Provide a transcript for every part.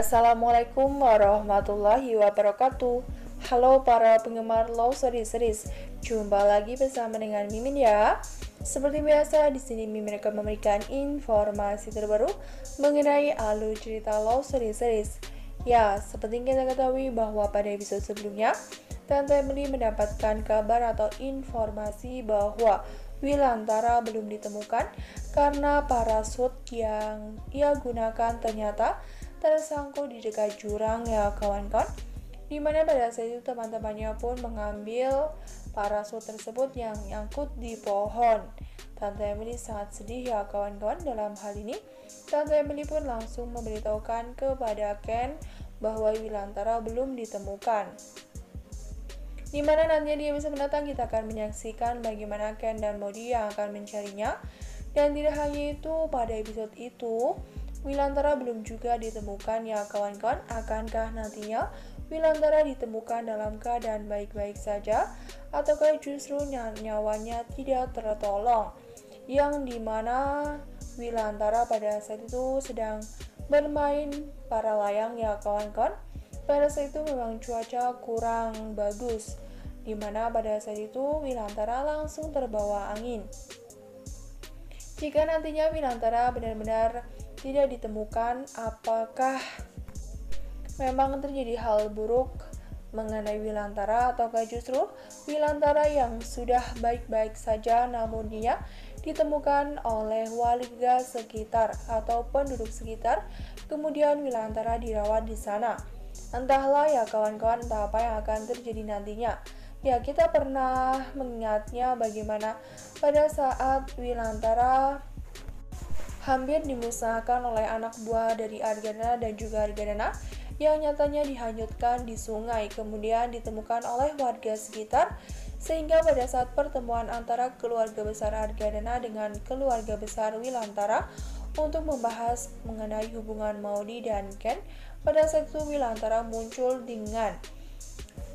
Assalamualaikum warahmatullahi wabarakatuh. Halo para penggemar Love Series. Jumpa lagi bersama dengan Mimin ya. Seperti biasa di sini Mimin akan memberikan informasi terbaru mengenai alur cerita Love Series. Ya, seperti yang kita ketahui bahwa pada episode sebelumnya Tante Emily mendapatkan kabar atau informasi bahwa Wilantara belum ditemukan karena parasut yang ia gunakan ternyata tersangkut di dekat jurang ya kawan-kawan. Dimana pada saat itu teman-temannya pun mengambil parasut tersebut yang nyangkut di pohon. Tante Emily sangat sedih ya kawan-kawan. Dalam hal ini Tante Emily pun langsung memberitahukan kepada Ken bahwa Wilantara belum ditemukan. Dimana nantinya di episode mendatang kita akan menyaksikan bagaimana Ken dan Maudie yang akan mencarinya. Dan tidak hanya itu, pada episode itu Wilantara belum juga ditemukan ya kawan-kawan. Akankah nantinya Wilantara ditemukan dalam keadaan baik-baik saja ataukah justru nyawanya tidak tertolong, yang dimana Wilantara pada saat itu sedang bermain para layang ya kawan-kawan. Pada saat itu memang cuaca kurang bagus, dimana pada saat itu Wilantara langsung terbawa angin. Jika nantinya Wilantara benar-benar tidak ditemukan, apakah memang terjadi hal buruk mengenai Wilantara ataukah justru Wilantara yang sudah baik-baik saja namun dia ditemukan oleh warga sekitar atau penduduk sekitar, kemudian Wilantara dirawat di sana. Entahlah ya kawan-kawan, entah apa yang akan terjadi nantinya. Ya, kita pernah mengingatnya bagaimana pada saat Wilantara hampir dimusnahkan oleh anak buah dari Argadana dan juga Argadana yang nyatanya dihanyutkan di sungai, kemudian ditemukan oleh warga sekitar, sehingga pada saat pertemuan antara keluarga besar Argadana dengan keluarga besar Wilantara untuk membahas mengenai hubungan Maudie dan Ken, pada saat itu Wilantara muncul dengan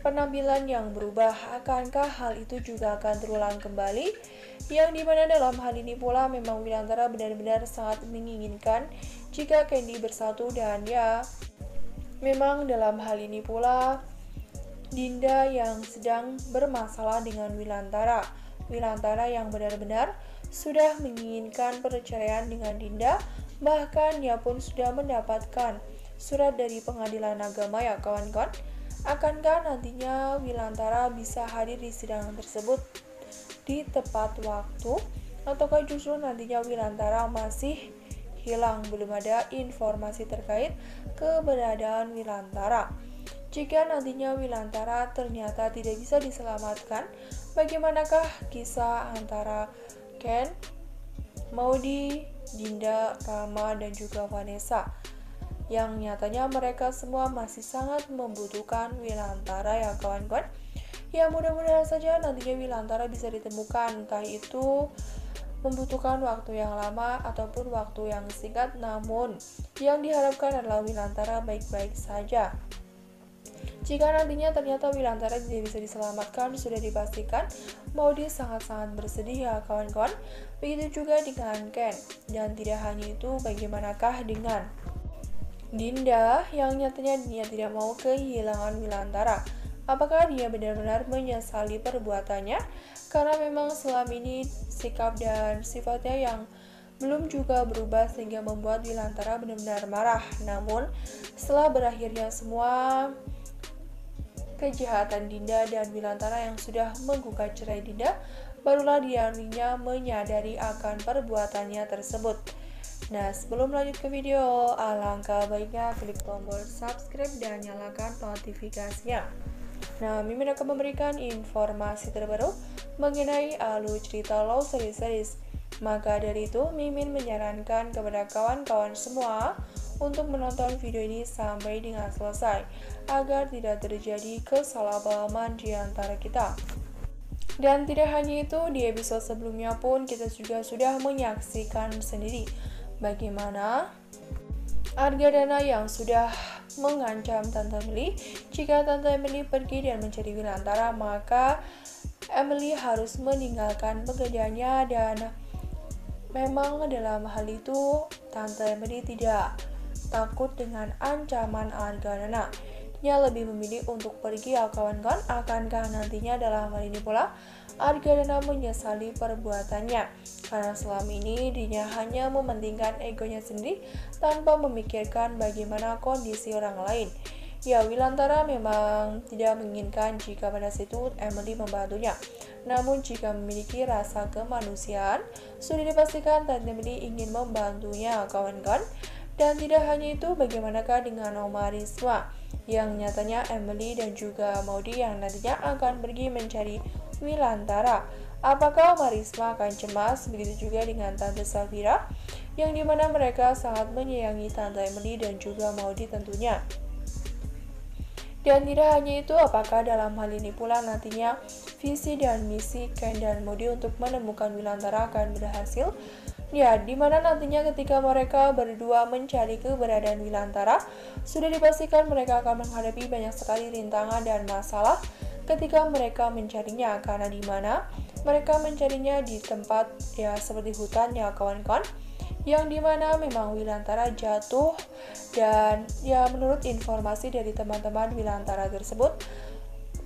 penampilan yang berubah. Akankah hal itu juga akan terulang kembali? Yang dimana dalam hal ini pula memang Wilantara benar-benar sangat menginginkan jika Candy bersatu, dan ya memang dalam hal ini pula Dinda yang sedang bermasalah dengan Wilantara. Wilantara yang benar-benar sudah menginginkan perceraian dengan Dinda, bahkan ia pun sudah mendapatkan surat dari pengadilan agama ya kawan-kawan. Akankah nantinya Wilantara bisa hadir di sidang tersebut di tepat waktu, ataukah justru nantinya Wilantara masih hilang, belum ada informasi terkait keberadaan Wilantara? Jika nantinya Wilantara ternyata tidak bisa diselamatkan, bagaimanakah kisah antara Ken, Maudie, Dinda, Rama, dan juga Vanessa, yang nyatanya mereka semua masih sangat membutuhkan Wilantara ya kawan-kawan. Ya, mudah-mudahan saja nantinya Wilantara bisa ditemukan, entah itu membutuhkan waktu yang lama ataupun waktu yang singkat, namun yang diharapkan adalah Wilantara baik-baik saja. Jika nantinya ternyata Wilantara tidak bisa diselamatkan, sudah dipastikan Maudie sangat-sangat bersedih ya kawan-kawan. Begitu juga dengan Ken. Dan tidak hanya itu, bagaimanakah dengan Dinda yang nyatanya dia tidak mau kehilangan Wilantara? Apakah dia benar-benar menyesali perbuatannya? Karena memang selama ini sikap dan sifatnya yang belum juga berubah sehingga membuat Wilantara benar-benar marah. Namun setelah berakhirnya semua kejahatan Dinda dan Wilantara yang sudah menggugat cerai Dinda, barulah dirinya menyadari akan perbuatannya tersebut. Nah, sebelum lanjut ke video, alangkah baiknya klik tombol subscribe dan nyalakan notifikasinya. Nah, Mimin akan memberikan informasi terbaru mengenai alur cerita Love Series. Maka dari itu, Mimin menyarankan kepada kawan-kawan semua untuk menonton video ini sampai dengan selesai, agar tidak terjadi kesalahpahaman di antara kita. Dan tidak hanya itu, di episode sebelumnya pun kita juga sudah menyaksikan sendiri bagaimana Argadana yang sudah mengancam Tante Emily jika Tante Emily pergi dan mencari Wilantara, maka Emily harus meninggalkan pekerjaannya. Dan memang dalam hal itu Tante Emily tidak takut dengan ancaman Argadana. Dia lebih memilih untuk pergi ya kawan-kawan. Akankah nantinya dalam hal ini pula Argadana menyesali perbuatannya? Karena selama ini dirinya hanya mementingkan egonya sendiri tanpa memikirkan bagaimana kondisi orang lain. Ya, Wilantara memang tidak menginginkan jika pada saat itu Emily membantunya. Namun jika memiliki rasa kemanusiaan, sudah dipastikan Tante Emily ingin membantunya kawan-kawan. Dan tidak hanya itu, bagaimanakah dengan Oma Risma yang nyatanya Emily dan juga Maudie yang nantinya akan pergi mencari Wilantara. Apakah Oma Risma akan cemas? Begitu juga dengan Tante Safira, yang dimana mereka sangat menyayangi Tante Emily dan juga Maudie tentunya. Dan tidak hanya itu, apakah dalam hal ini pula nantinya visi dan misi Ken dan Maudie untuk menemukan Wilantara akan berhasil? Ya, dimana nantinya ketika mereka berdua mencari keberadaan Wilantara, sudah dipastikan mereka akan menghadapi banyak sekali rintangan dan masalah ketika mereka mencarinya, karena dimana mereka mencarinya di tempat ya seperti hutan ya kawan-kawan, yang dimana memang Wilantara jatuh. Dan ya menurut informasi dari teman-teman Wilantara tersebut,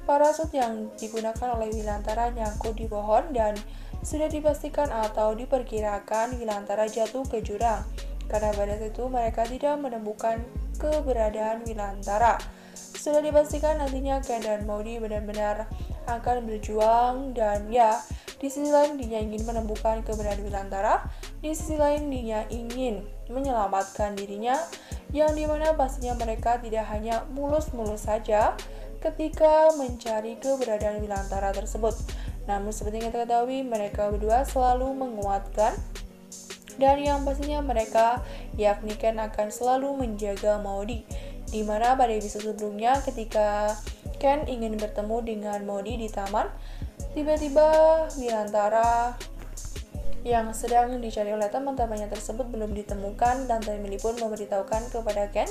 parasut yang digunakan oleh Wilantara nyangkut di pohon dan sudah dipastikan atau diperkirakan Wilantara jatuh ke jurang. Karena pada saat itu mereka tidak menemukan keberadaan Wilantara. Sudah dipastikan nantinya Ken dan Maudie benar-benar akan berjuang, dan ya di sisi lain dia ingin menemukan keberadaan Wilantara, di sisi lain dia ingin menyelamatkan dirinya, yang dimana pastinya mereka tidak hanya mulus-mulus saja ketika mencari keberadaan Wilantara tersebut. Namun seperti yang kita ketahui, mereka berdua selalu menguatkan, dan yang pastinya mereka yakni Ken akan selalu menjaga Maudie. Dimana pada episode sebelumnya ketika Ken ingin bertemu dengan Maudie di taman, tiba-tiba Wilantara yang sedang dicari oleh teman-temannya tersebut belum ditemukan. Tante Emily pun memberitahukan kepada Ken.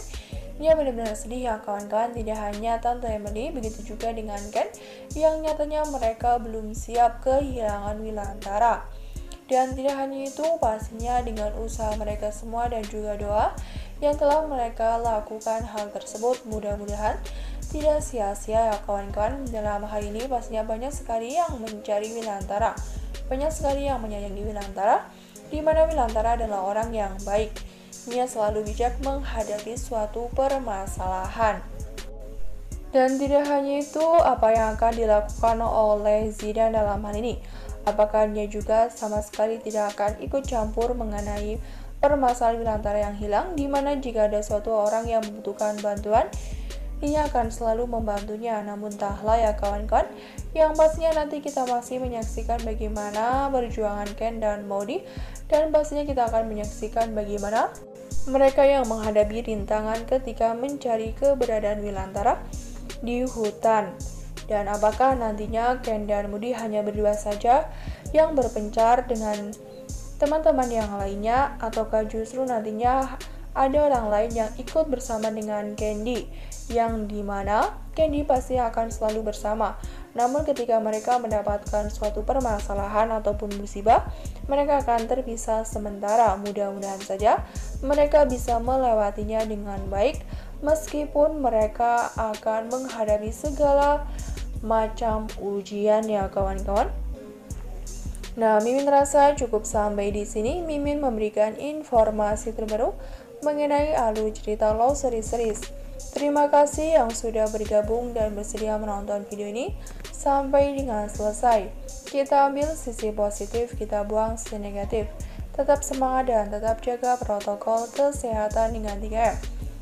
Ia benar-benar sedih ya kawan-kawan, tidak hanya Tante Emily, begitu juga dengan Ken yang nyatanya mereka belum siap kehilangan Wilantara. Dan tidak hanya itu, pastinya dengan usaha mereka semua dan juga doa yang telah mereka lakukan hal tersebut, mudah-mudahan tidak sia-sia ya kawan-kawan. Dalam hal ini pastinya banyak sekali yang mencari Wilantara, banyak sekali yang menyayangi Wilantara, di mana Wilantara adalah orang yang baik. Dia selalu bijak menghadapi suatu permasalahan. Dan tidak hanya itu, apa yang akan dilakukan oleh Zidan dalam hal ini? Apakah dia juga sama sekali tidak akan ikut campur mengenai permasalahan Wilantara yang hilang, di mana jika ada suatu orang yang membutuhkan bantuan, ia akan selalu membantunya. Namun entahlah ya kawan-kawan, yang pastinya nanti kita masih menyaksikan bagaimana perjuangan Ken dan Maudie, dan pastinya kita akan menyaksikan bagaimana mereka yang menghadapi rintangan ketika mencari keberadaan Wilantara di hutan. Dan apakah nantinya Ken dan Maudie hanya berdua saja yang berpencar dengan teman-teman yang lainnya, ataukah justru nantinya ada orang lain yang ikut bersama dengan Candy, yang dimana Candy pasti akan selalu bersama. Namun ketika mereka mendapatkan suatu permasalahan ataupun musibah, mereka akan terpisah sementara. Mudah-mudahan saja mereka bisa melewatinya dengan baik, meskipun mereka akan menghadapi segala macam ujian ya kawan-kawan. Nah, Mimin rasa cukup sampai di sini. Mimin memberikan informasi terbaru mengenai alur cerita Love Series. Terima kasih yang sudah bergabung dan bersedia menonton video ini sampai dengan selesai. Kita ambil sisi positif, kita buang sisi negatif. Tetap semangat dan tetap jaga protokol kesehatan dengan 3M.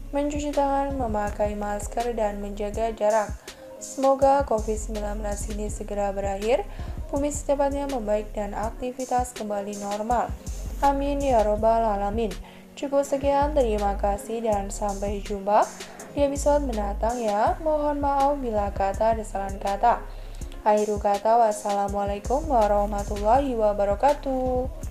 Mencuci tangan, memakai masker, dan menjaga jarak. Semoga COVID-19 ini segera berakhir, bumi secepatnya membaik dan aktivitas kembali normal. Amin ya robbal alamin. Cukup sekian, terima kasih dan sampai jumpa di episode mendatang ya. Mohon maaf bila kata ada salah kata. Akhiru kata, wassalamualaikum warahmatullahi wabarakatuh.